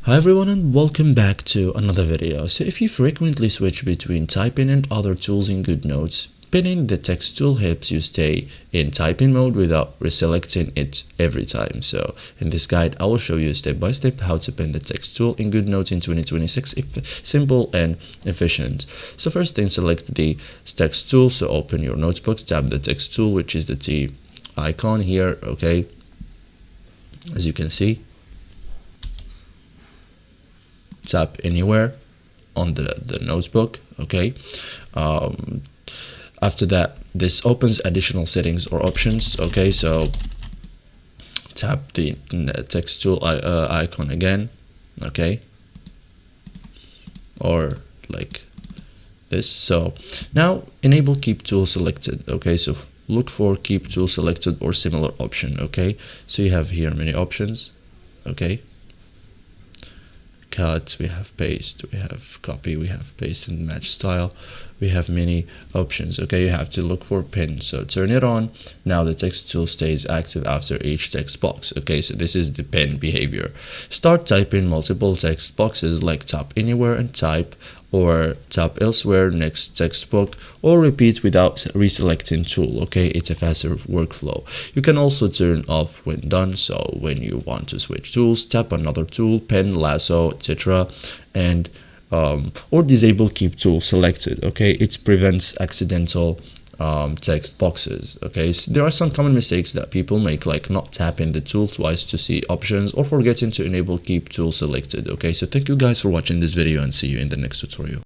Hi everyone and welcome back to another video. So if you frequently switch between typing and other tools in Goodnotes, pinning the text tool helps you stay in typing mode without reselecting it every time. So in this guide, I will show you step by step how to pin the text tool in Goodnotes in 2026 if simple and efficient. So first thing, select the text tool. So open your notebook, tap the text tool, which is the T icon here, okay, as you can see. Tap anywhere on the notebook, okay. After that, this opens additional settings or options, okay. So tap the text tool icon again, okay, or like this. So now enable keep tool selected, okay. So look for keep tool selected or similar option, okay. So you have here many options, okay. Cut, we have paste, we have copy, we have paste and match style, we have many options, okay. You have to look for pin, so turn it on. Now the text tool stays active after each text box, okay. So this is the pin behavior. Start typing multiple text boxes, like tap anywhere and type, or tap elsewhere next text box, or repeat without reselecting tool, okay. It's a faster workflow. You can also turn off when done, so when you want to switch tools, tap another tool, pen, lasso, etc., and or disable keep tool selected, okay. It prevents accidental text boxes, okay. So there are some common mistakes that people make, like not tapping the tool twice to see options or forgetting to enable keep tool selected, okay. So thank you guys for watching this video and see you in the next tutorial.